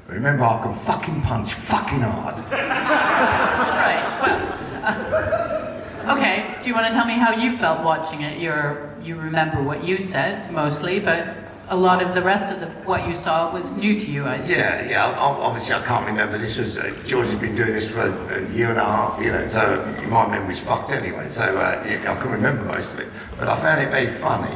Remember, I can fucking punch fucking hard. Right. Well, okay. Do you want to tell me how you felt watching it? You remember what you said mostly, but a lot of the rest of what you saw was new to you, I assume. Yeah. Obviously, I can't remember. This was George has been doing this for a year and a half, so my memory's fucked anyway. So I can remember most of it, but I found it very funny.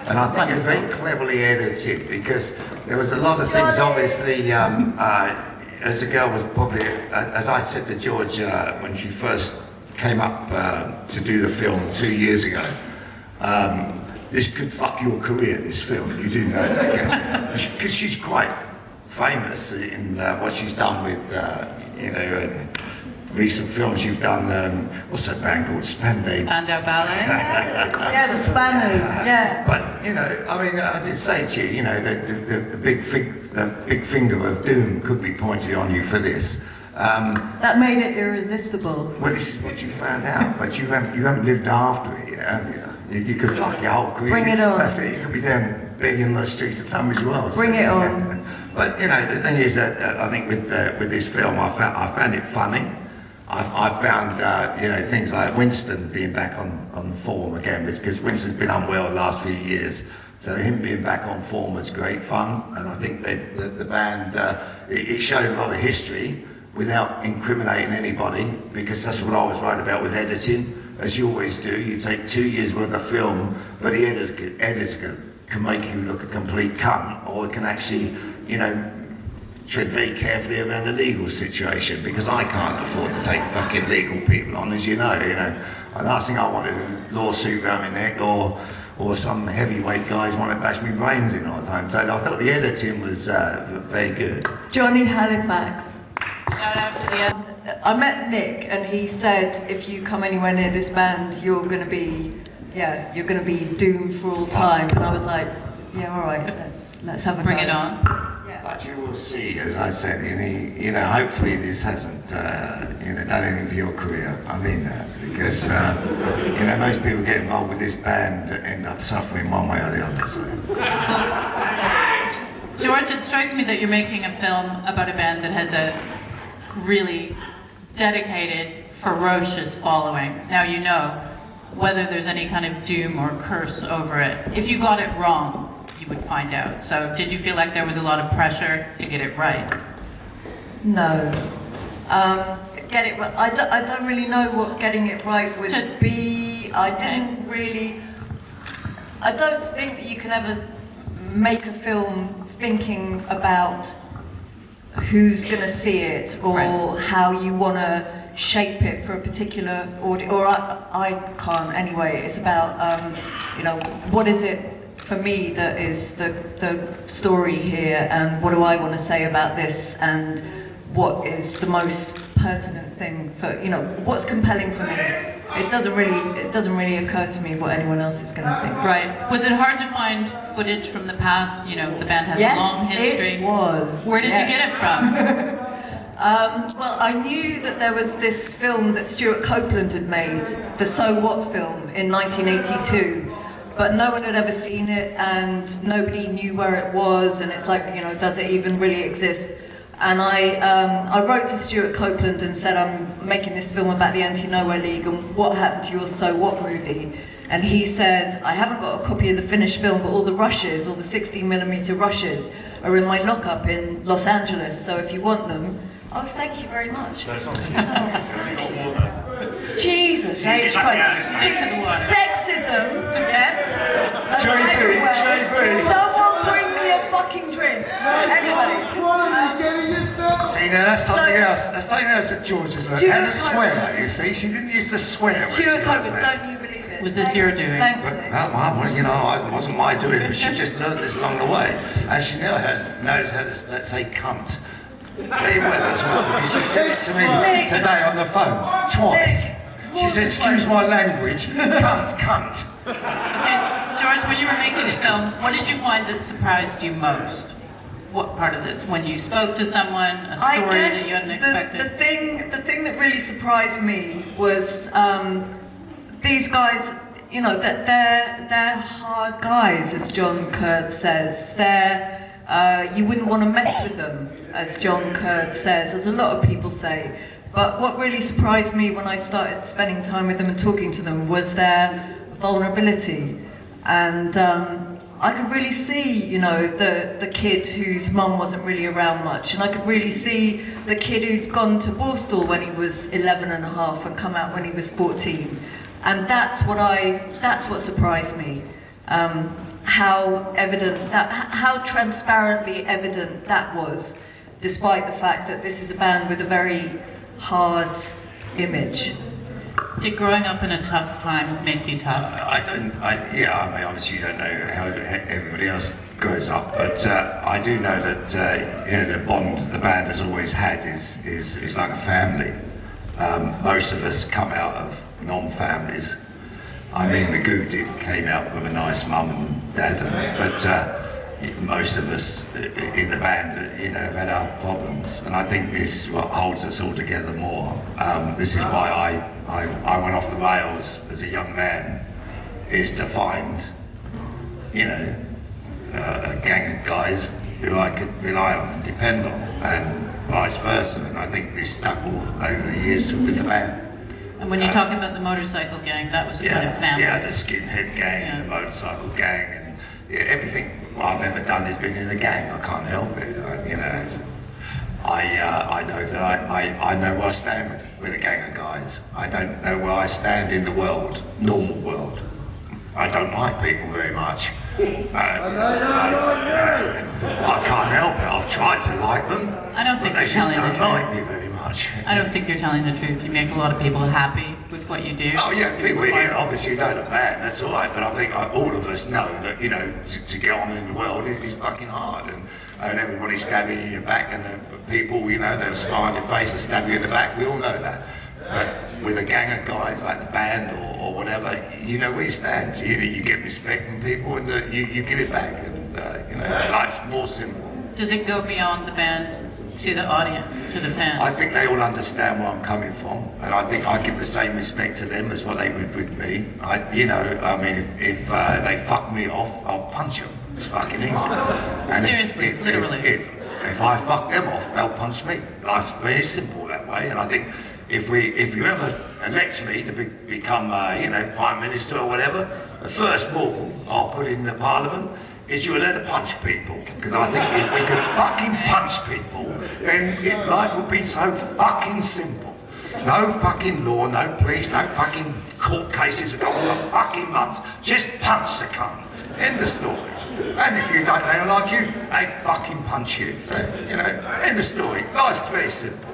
And I think it was very cleverly edited because there was a lot of things, obviously, as the girl was probably, as I said to George when she first came up to do the film 2 years ago, this could fuck your career, this film, you do know that, yeah? Because she's quite famous in what she's done with, recent films you've done, what's that band called? Spandau Ballet? Yeah, the Spanners, yeah. But, I did say to you, the big finger of doom could be pointed on you for this. That made it irresistible. Well, this is what you found out, but you haven't lived after it yet, have you? You could fuck your whole career. Bring it on. That's it, you could be down begging the streets of Tunbridge Wells. Bring it on. But, the thing is that I think with this film, I found it funny. I found, things like Winston being back on form again, because Winston's been unwell the last few years, so him being back on form was great fun, and I think the band, it showed a lot of history without incriminating anybody, because that's what I was right about with editing, as you always do. You take 2 years worth of film, but the editor can make you look a complete cunt, or it can actually, tread very carefully around the legal situation, because I can't afford to take fucking legal people on, as you know. The last thing I wanted is a lawsuit around my neck, or some heavyweight guys want to bash me brains in all the time. So I thought the editing was very good. Johnny Halifax. Shout out to the I met Nick and he said, if you come anywhere near this band, you're gonna be doomed for all time. And I was like, yeah, all right, let's have a Bring go. it on. But you will see, as I said, hopefully this hasn't, done anything for your career. I mean that, because, most people get involved with this band end up suffering one way or the other. So. George, it strikes me that you're making a film about a band that has a really dedicated, ferocious following. Now you know whether there's any kind of doom or curse over it. If you got it wrong, you would find out. So did you feel like there was a lot of pressure to get it right? No. Get it right. I don't really know what getting it right would be. I don't think that you can ever make a film thinking about who's going to see it, or how you want to shape it for a particular audience. Or I can't anyway. It's about, what is it for me that is the story here, and what do I want to say about this, and what is the most pertinent thing for, what's compelling for me. It doesn't really occur to me what anyone else is going to think. Right. Was it hard to find footage from the past? The band has a long history. Yes, it was. Where did you get it from? Well, I knew that there was this film that Stuart Copeland had made, the So What film, in 1982. But no one had ever seen it, and nobody knew where it was, and it's like, does it even really exist? And I wrote to Stuart Copeland and said, I'm making this film about the Anti-Nowhere League, and what happened to your So What movie? And he said, I haven't got a copy of the finished film, but all the rushes, all the 16mm rushes, are in my lockup in Los Angeles, so if you want them. Oh, thank you very much. Jesus H. Sexism, yeah? JB. Someone bring me a fucking drink. Anyway. See, now that's something else. That's something else that George has learned. And a swear, you see. She didn't use to swear. Stuart Copeland, don't you believe it? Was this your doing? Thanks. It wasn't my doing, but she just learned this along the way. And she now knows how to, let's say, cunt. Very well as well, because she said it to me today on the phone, twice. She said, excuse my language, cunt. Okay, George, when you were making the film, what did you find that surprised you most? What part of this? When you spoke to someone, a story that you hadn't expected? The thing that really surprised me was these guys, that they're hard guys, as John Kurtz says. They're you wouldn't want to mess with them, as John Kurd says, as a lot of people say. But what really surprised me when I started spending time with them and talking to them was their vulnerability. And I could really see, you know, the kid whose mum wasn't really around much. And I could really see the kid who'd gone to Borstal when he was 11 and a half and come out when he was 14. And that's what surprised me. How evident how transparently evident that was, despite the fact that this is a band with a very hard image. Did growing up in a tough time make you tough? I mean, obviously you don't know how everybody else grows up, but I do know that, you know, the bond the band has always had is like a family. Most of us come out of non-families. I mean, Magoo came out with a nice mum and dad, but most of us in the band, you know, have had our problems, and I think this is what holds us all together more. This is why I went off the rails as a young man, is to find, you know, a gang of guys who I could rely on and depend on, and vice versa. And I think we stuck all over the years with the band. And when you talk about the motorcycle gang, that was a kind of family. Yeah, the skinhead gang, the motorcycle gang, and everything I've ever done has been in a gang. I can't help it. You know, I know that I know where I stand with a gang of guys. I don't know where I stand in the world, normal world. I don't like people very much. I can't help it. I've tried to like them, I don't think but they you're just telling the don't like truth. me very much. I don't think you're telling the truth. You make a lot of people happy with what you do. Oh yeah, people here obviously know the band, that's all right, but I think all of us know that, you know, to get on in the world is fucking hard, and everybody's stabbing you in your back, and the people, you know, they'll smile in your face and stab you in the back, we all know that. But with a gang of guys like the band or whatever, you know where you stand. You get respect from people, and you give it back, and you know, life's more simple. Does it go beyond the band to the audience, to the fans? I think they all understand where I'm coming from, and I think I give the same respect to them as what they would with me. You know, I mean, if they fuck me off, I'll punch them. It's fucking easy. And Seriously, literally. If I fuck them off, they'll punch me. Life's very simple that way, and I think if you ever elect me to become, you know, Prime Minister or whatever, the first rule I'll put in the Parliament is you're allowed to punch people. Because I think if we could fucking punch people, then life would be so fucking simple. No fucking law, no police, no fucking court cases that go on for fucking months. Just punch the cunt. End of story. And if you don't, they don't like you, they fucking punch you. So, you know, end of story. Life's very simple.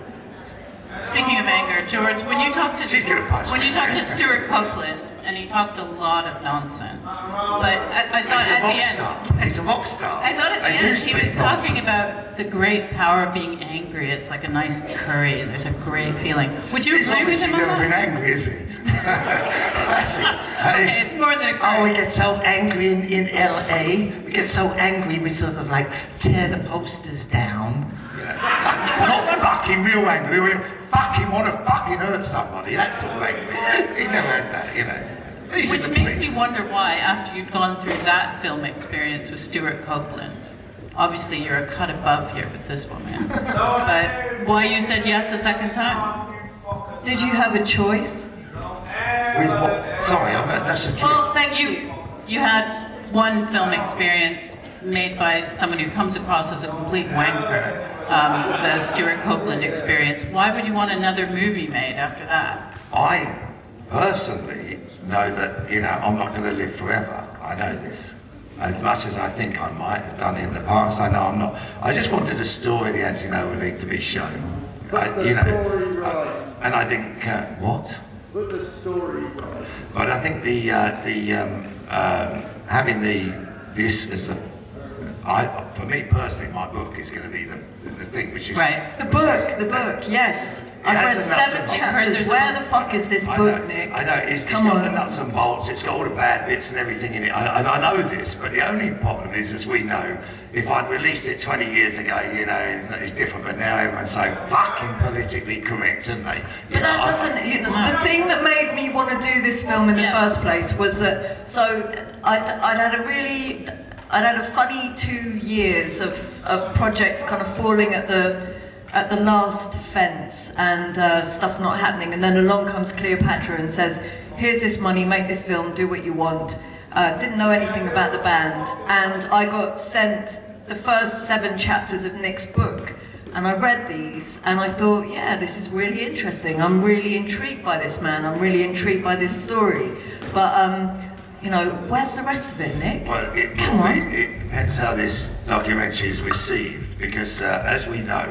Speaking of anger, George, when you talk to She's gonna punch me. Stuart Copeland, and he talked a lot of nonsense, but I thought at the end, He's a rock star. I thought at the They do end he was speak talking nonsense. about the great power of being angry. It's like a nice curry, and there's a great feeling. Would you He's agree with obviously him on never been that? angry, is he? That's it. Okay, it's more than a Oh, we curry. get so angry in LA. We get so angry we sort of like tear the posters down. Not fucking real angry, we fucking want to fucking hurt somebody, that's all angry. He's never had that, you know. He's in Which the makes police. me wonder why, after you've gone through that film experience with Stuart Copeland, obviously you're a cut above here with this woman, but why you said yes a second time? Did you have a choice? With what? Sorry, that's a trick. Well, thank you. You had one film experience made by someone who comes across as a complete wanker, the Stuart Copeland experience. Why would you want another movie made after that? I personally know that, you know, I'm not going to live forever. I know this. As much as I think I might have done in the past, I know I'm not. I just wanted the story of the Anti-Nowhere League to be shown. Put You the know, story right. and I think, what? Put the story right. But I think having this as for me personally, my book is going to be the thing which is Right. The book, yes. I've has read the nuts 7 and bolts. chapters. Where the fuck is this I book, know, Nick? I know, it's Come got on. the nuts and bolts, it's got all the bad bits and everything in it, and I know this, but the only problem is, as we know, if I'd released it 20 years ago, you know, it's different, but now everyone's so fucking politically correct, aren't they? But that doesn't, you know, the thing that made me want to do this film in the Yeah. first place was that, so I'd had a funny 2 years of of projects kind of falling at the last fence and stuff not happening, and then along comes Cleopatra and says, here's this money, make this film, do what you want. Didn't know anything about the band, and I got sent the first 7 chapters of Nick's book, and I read these, and I thought, yeah, this is really interesting. I'm really intrigued by this man. I'm really intrigued by this story. But, you know, where's the rest of it, Nick? Well, Come on. it depends how this documentary is received, because as we know,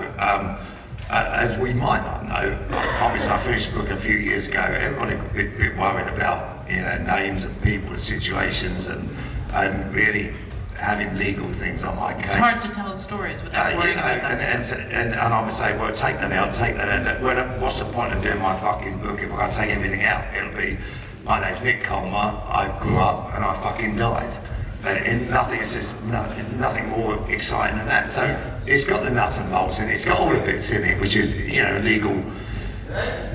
as we might not know, obviously I finished the book a few years ago. Everybody a bit worried about, you know, names of people and situations, and really having legal things on my case. It's hard to tell stories without worrying about that stuff. And I would say, well, take that out, take that out. Well, what's the point of doing my fucking book if I take everything out? It'll be, my name's Nick Colmer, I grew up and I fucking died. And nothing is nothing more exciting than that. So it's got the nuts and bolts in it, it's got all the bits in it, which is, you know, legal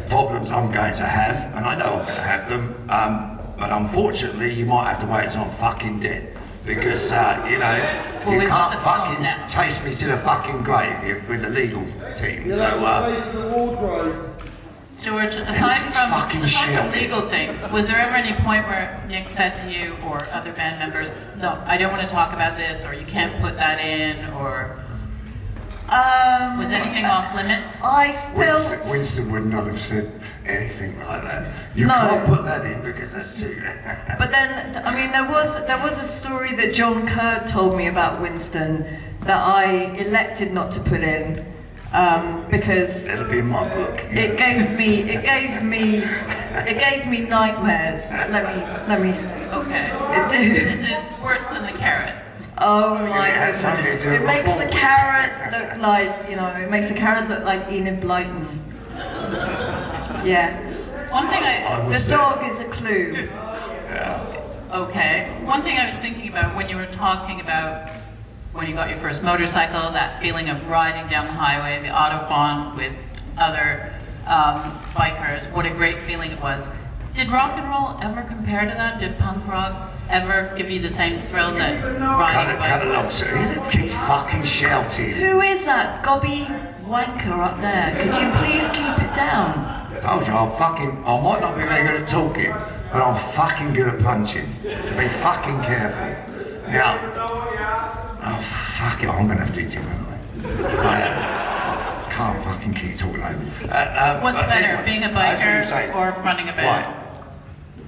problems I'm going to have, and I know I'm going to have them. But unfortunately, you might have to wait until I'm fucking dead. Because, you know, Well, you we've got can't the phone fucking now. chase me to the fucking grave with the legal team. You So, know, pay for the wardrobe. George, aside Fucking from shit. legal things, was there ever any point where Nick said to you or other band members, no, I don't want to talk about this, or you can't put that in, or was anything off limits? I felt... Winston would not have said anything like that. You No. can't put that in because that's too... But then, I mean, there was a story that John Kerr told me about Winston that I elected not to put in because It'll be in my book. it gave me nightmares. Let me. Okay. It's, This is worse than the carrot. oh my It had something to goodness! do It with makes my the book. carrot look like, you know, it makes the carrot look like Enid Blyton. Yeah. One thing I was The there. dog is a clue. Okay. One thing I was thinking about when you were talking about when you got your first motorcycle, that feeling of riding down the highway, the Autobahn with other bikers, what a great feeling it was. Did rock and roll ever compare to that? Did punk rock ever give you the same thrill that riding a Cut bike? along, so keep fucking shouting. Who is that gobby wanker up there? Could you please keep it down? I told you, I might not be very good at talking, but I'm fucking good at punching. Be fucking careful. Now, oh fuck it, I'm gonna have to eat you, I can't fucking keep talking over you. What's but better, anyway, being a as you were biker saying, or running a band? Right.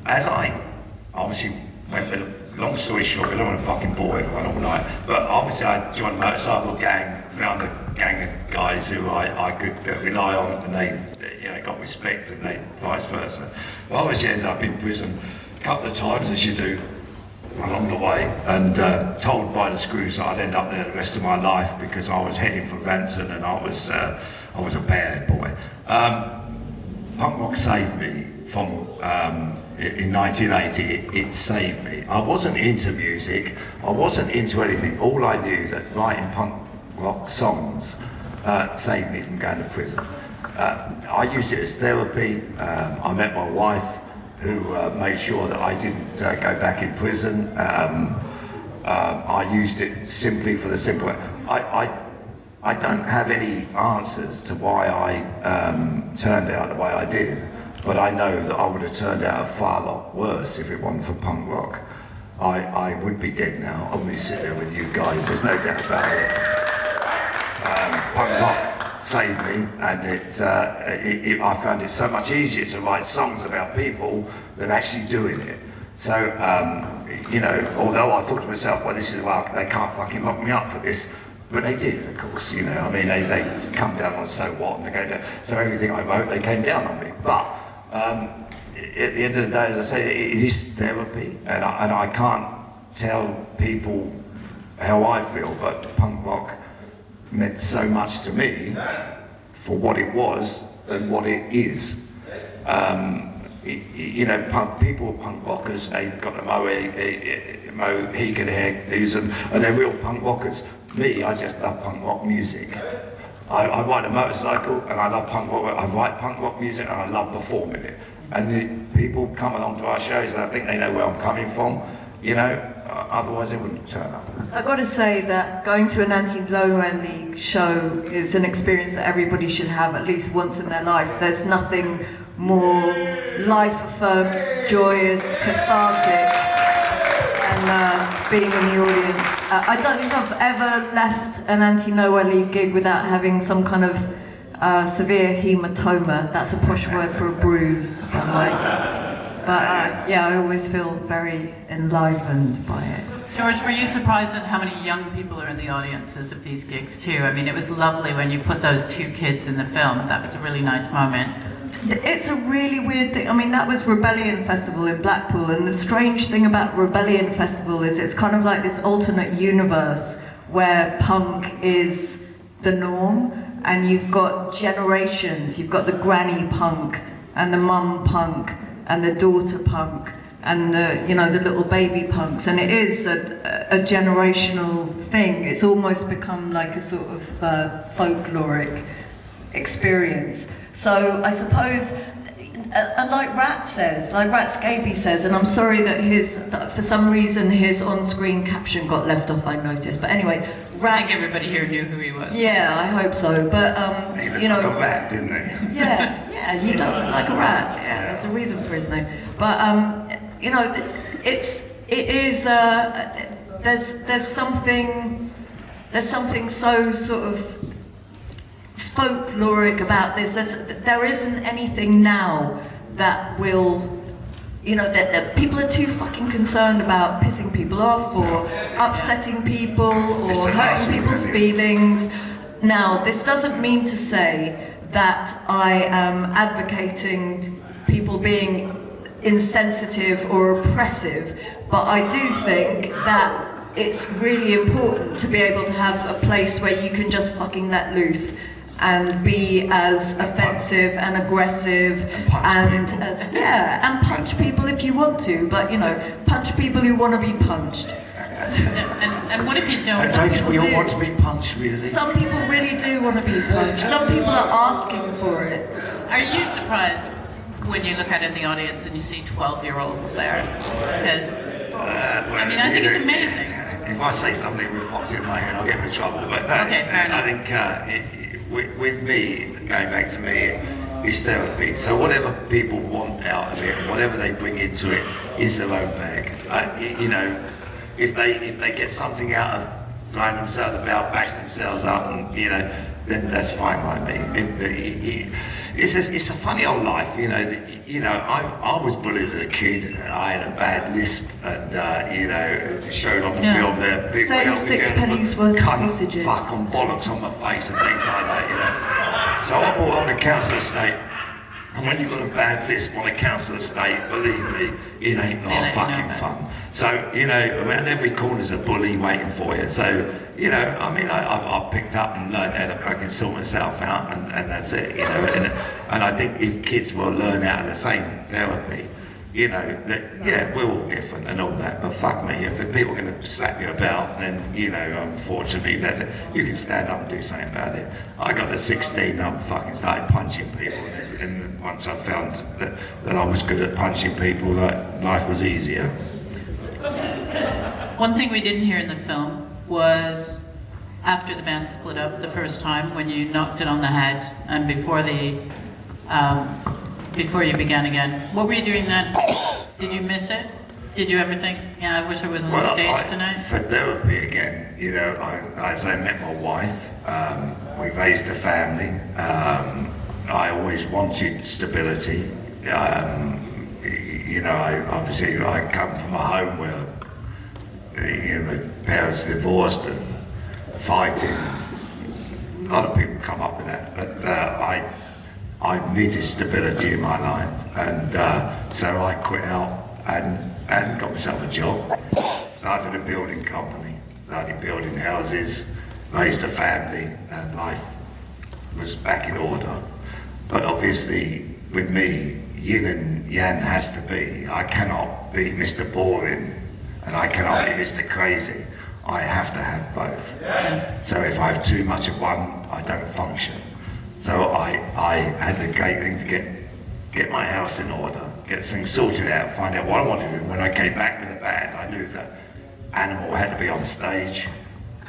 As I obviously went with, long story short, I don't want to fucking bore everyone all night, but obviously I joined a motorcycle gang, found a gang of guys who I could rely on, and they, you know, got respect, and they vice versa. Well, obviously ended up in prison a couple of times, as you do along the way, and told by the screws that I'd end up there the rest of my life because I was heading for Rampton and I was a bad boy. Punk rock saved me from, in 1980, it saved me. I wasn't into music, I wasn't into anything. All I knew that writing punk rock songs saved me from going to prison. I used it as therapy. I met my wife, who made sure that I didn't go back in prison. I used it simply for the simple. I don't have any answers to why I turned out the way I did, but I know that I would have turned out a far lot worse if it wasn't for punk rock. I would be dead now. I wouldn't sit there with you guys, there's no doubt about it. Punk rock saved me, and I found it so much easier to write songs about people than actually doing it. So, you know, although I thought to myself, well, this is like, they can't fucking lock me up for this, but they did, of course, you know. I mean, they come down on So What, and they go down, so everything I wrote, they came down on me. But at the end of the day, as I say, it is therapy, and I can't tell people how I feel, but punk rock meant so much to me for what it was and what it is. You know, people are punk rockers, they've got the Mohican hairdos, and they're real punk rockers. Me, I just love punk rock music. I ride a motorcycle and I love punk rock. I write punk rock music and I love performing it. And people come along to our shows and I think they know where I'm coming from, you know. otherwise it wouldn't turn up. I've got to say that going to an anti-lower league show is an experience that everybody should have at least once in their life. There's nothing more life-affirmed, joyous, cathartic than being in the audience. I don't think I've ever left an anti-lower league gig without having some kind of severe hematoma. That's a posh word for a bruise, by the way. But yeah, I always feel very enlivened by it. George, were you surprised at how many young people are in the audiences of these gigs too? I mean, it was lovely when you put those two kids in the film. That was a really nice moment. It's a really weird thing. I mean, that was Rebellion Festival in Blackpool, and the strange thing about Rebellion Festival is it's kind of like this alternate universe where punk is the norm, and you've got generations. You've got the granny punk, and the mum punk, and the daughter punk, and the little baby punks, and it is a generational thing. It's almost become like a sort of folkloric experience. So I suppose, like Rat Scaby says, and I'm sorry that for some reason his on-screen caption got left off, I noticed. But anyway, I think everybody here knew who he was. Yeah, I hope so. But He looked like a rat, didn't he? Yeah, he does look like a rat. Yeah, there's a reason for his name. But there's something so sort of folkloric about this. There isn't anything now that will, that people are too fucking concerned about pissing people off or upsetting people or hurting people's feelings. Now, this doesn't mean to say that I am advocating people being insensitive or oppressive, but I do think that it's really important to be able to have a place where you can just fucking let loose and be as offensive and aggressive and punch people if you want to, but punch people who want to be punched. And what if you don't? Don't we all want to be punched, really? Some people really do want to be punched. Some people are asking for it. Are you surprised when you look out in the audience and you see 12-year-olds there? Because, I think it's amazing. If I say something that pops in my head, I'll get in trouble. But no, Okay, fair enough. I think with me, going back to me, it's therapy. So whatever people want out of it, whatever they bring into it, is their own bag. If they get something out of throwing themselves about, bash themselves up, and then that's fine by me. It's a funny old life, I was bullied as a kid, and I had a bad lisp, and it showed on the film there. People Say helped me 6 get pennies worth of cunt, sausages. fuck and bollocks on my face and things like that, So I brought up the council estate. And when you've got a bad lisp on a council estate, believe me, it ain't not fucking fun. So, around every corner's a bully waiting for you. So, I picked up and learned how to fucking sort myself out, and that's it, And I think if kids will learn out of the same therapy, we're all different and all that, but fuck me, if people are going to slap you about, then, unfortunately, that's it. You can stand up and do something about it. I got to 16, I fucking started punching people, and once I found that I was good at punching people, life was easier. One thing we didn't hear in the film was after the band split up the first time, when you knocked it on the head, and before you began again. What were you doing then? Did you miss it? Did you ever think, I wish I was on the stage tonight? For therapy again, as I met my wife, we raised a family. I always wanted stability. I come from a home where my parents divorced and fighting. A lot of people come up with that, but I needed stability in my life, and so I quit out and got myself a job. Started a building company, started building houses, raised a family, and life was back in order. But obviously, with me, yin and yang has to be. I cannot be Mr. Boring, and I cannot be Mr. Crazy. I have to have both. So if I have too much of one, I don't function. So I had the great thing to get my house in order, get things sorted out, find out what I wanted to do. When I came back with the band, I knew that Animal had to be on stage,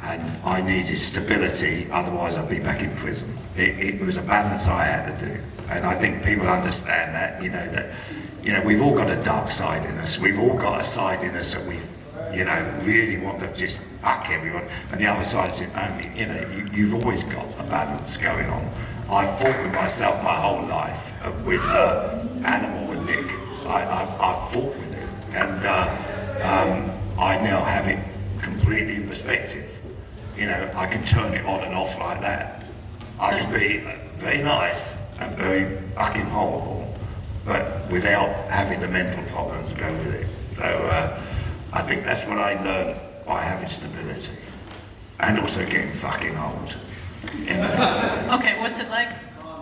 and I needed stability, otherwise I'd be back in prison. It was a balance I had to do, and I think people understand that, we've all got a dark side in us. We've all got a side in us that we, really want to just fuck everyone, and the other side is, you've always got a balance going on. I fought with myself my whole life, with Animal and Nick. I fought with it, and I now have it completely in perspective. I can turn it on and off like that. I can be very nice and very fucking horrible, but without having the mental problems that go with it. So I think that's what I learned by having stability, and also getting fucking old. Okay, what's it like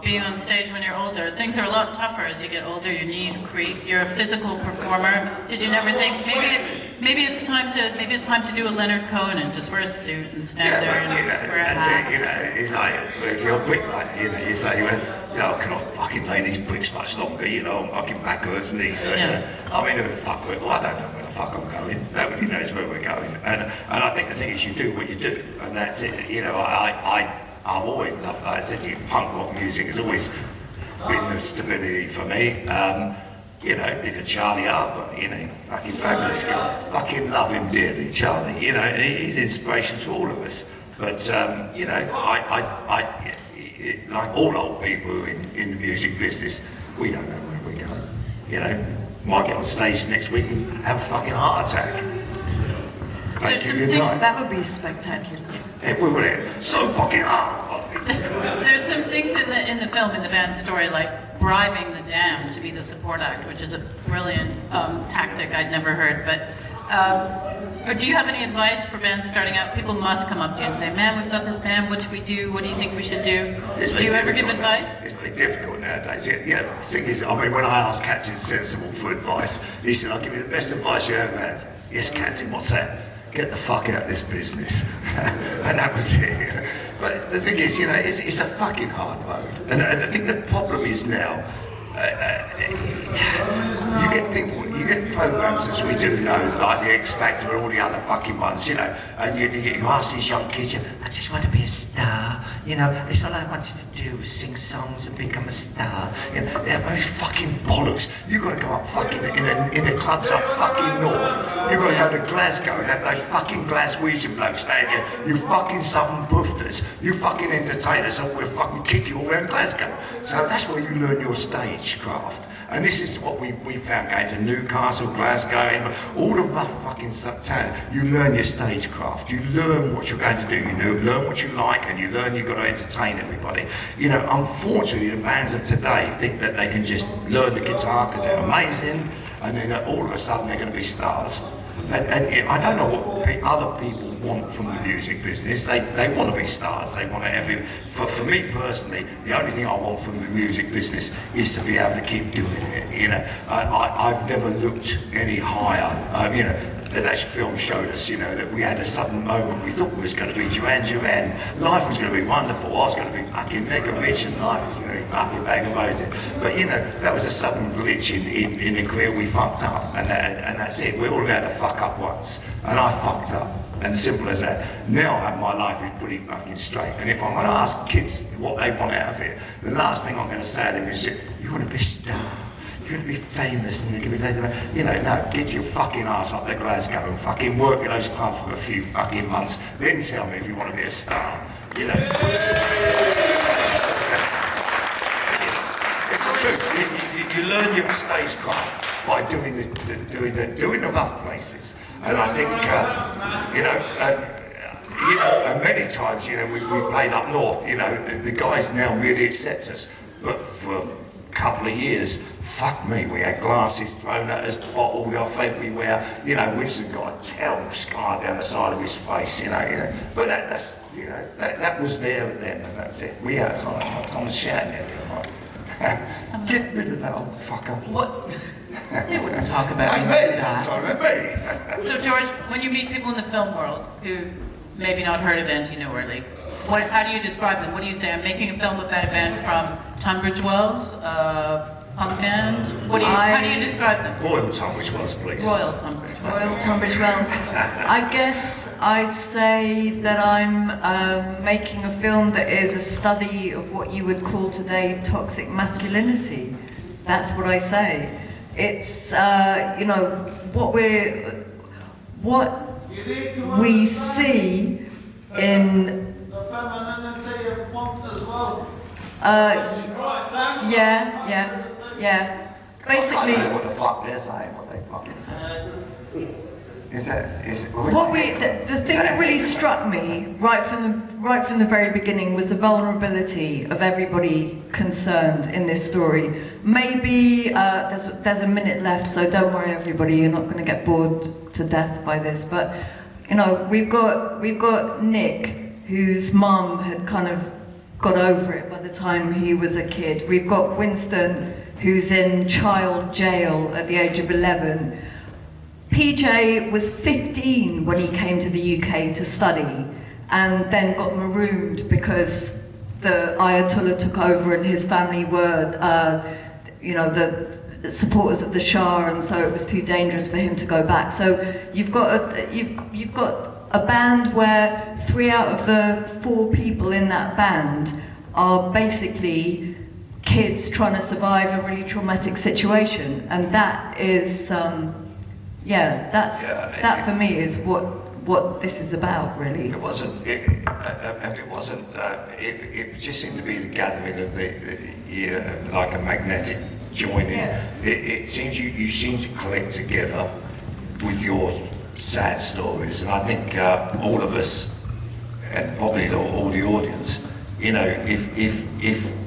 being on stage when you're older? Things are a lot tougher as you get older. Your knees creak. You're a physical performer. Did you never think maybe it's time to do a Leonard Cohen and just wear a suit and stand there and wear a hat? That's it. It's like if you're a brick, you say, well, can I fucking lay these bricks much longer? I'm fucking back hurts, knees hurts. Yeah. I mean, who the fuck? Well, I don't know where the fuck I'm going. Nobody knows where we're going. And I think the thing is, you do what you do, and that's it. I've always loved, like I said to you, punk rock music has always been the stability for me. Because Charlie Harper, fucking fabulous guy. Fucking love him dearly, Charlie, and he's inspiration to all of us. But, like all old people in the music business, we don't know where we're going. Might get on stage next week and have a fucking heart attack. Thank you, good night. That would be spectacular. It will be so fucking hard. There's some things in the film, in the band story, like bribing the Damned to be the support act, which is a brilliant tactic I'd never heard. But do you have any advice for bands starting out? People must come up to you and say, "Man, we've got this band. What should we do? What do you think we should do?" Do you ever give advice? It's very difficult nowadays. Yeah, the thing is, when I asked Captain Sensible for advice, he said, "I'll give you the best advice you ever had." Yes, Captain, what's that? Get the fuck out of this business. And that was it. But the thing is, it's a fucking hard road. And I think the problem is now, you get programs as we do know, like the X Factor and all the other fucking ones, and you ask these young kids, I just want to be a star, it's all I wanted to do was sing songs and become a star. They're very fucking bollocks. You've got to go up fucking in the clubs up fucking north. You've got to go to Glasgow and have those fucking Glaswegian blokes staying here. You fucking southern boofters. You fucking entertainers, and we'll fucking kick you all around Glasgow. So that's where you learn your stagecraft. And this is what we found going to Newcastle, Glasgow, and all the rough fucking town. You learn your stagecraft. You learn what you're going to do. You learn what you like, and you learn you've got to entertain everybody. Unfortunately, the bands of today think that they can just learn the guitar because they're amazing, and then all of a sudden they're going to be stars. And I don't know what other people want from the music business. They want to be stars. They want to have. For me personally, the only thing I want from the music business is to be able to keep doing it. I've never looked any higher. That film showed us, that we had a sudden moment. We thought we was going to be Duran Duran. Life was going to be wonderful. I was going to be fucking mega rich, and life was going to be fucking bag of roses. But that was a sudden glitch in the career. We fucked up, and that's it. We're all allowed to fuck up once, and I fucked up. And simple as that. Now my life is pretty fucking straight. And if I'm going to ask kids what they want out of it, the last thing I'm going to say to them is, you want to be a star. You're going to be famous, and you're going to be later. No, get your fucking ass up to Glasgow and fucking work in those clubs for a few fucking months. Then tell me if you want to be a star. It's the truth. You learn your stagecraft by doing the rough places. And I think, and many times, we played up north. The guys now really accept us. But for a couple of years, fuck me, we had glasses thrown at us, bottled off everywhere. Winston got a terrible scar down the side of his face. But that was there and then, and that's it. We had time to shout at everyone. Get rid of that old fucker. What? You wouldn't talk about Not me me, like that. I'm sorry, me. So George, when you meet people in the film world who've maybe not heard of Antino Early, how do you describe them? What do you say? I'm making a film about a band from Tunbridge Wells, punk band? How do you describe them? Royal Tunbridge Wells, please. Royal Tunbridge. Royal Tunbridge Wells. I guess I say that I'm making a film that is a study of what you would call today toxic masculinity. That's what I say. It's you know what we see in The femininity of punk as well. yeah. I Basically, don't know what the fuck they're saying, what they fucking say. Is the thing that really struck me right from the very beginning was the vulnerability of everybody concerned in this story. Maybe there's a minute left, so don't worry, everybody. You're not going to get bored to death by this. But you know, we've got Nick, whose mum had kind of got over it by the time he was a kid. We've got Winston, who's in child jail at the age of 11. PJ was 15 when he came to the UK to study and then got marooned because the Ayatollah took over and his family were, the supporters of the Shah, and so it was too dangerous for him to go back. So you've got a band where 3 out of the 4 people in that band are basically kids trying to survive a really traumatic situation, and that is, that for me is what this is about, really. It just seemed to be the gathering of like a magnetic joining. Yeah. It seems you seem to collect together with your sad stories, and I think all of us, and probably all the audience, you know, if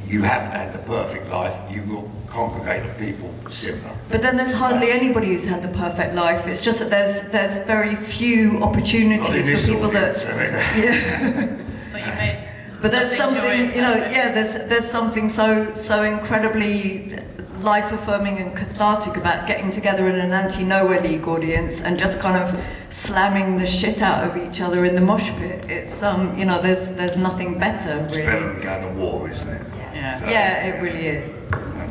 you haven't had the perfect life, you will congregate of people similar. But then there's hardly anybody who's had the perfect life. It's just that there's very few opportunities for people that. But you made But there's something, joyous you know, out of it. there's something so incredibly life-affirming and cathartic about getting together in an anti-Nowhere League audience and just kind of slamming the shit out of each other in the mosh pit. It's you know, there's nothing better, It's really. better than going to war, isn't it? Yeah. So- Yeah, it really is.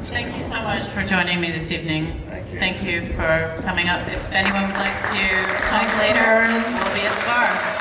Thank you so much for joining me this evening. Thank you. For coming up. If anyone would like to talk later, we'll be at the bar.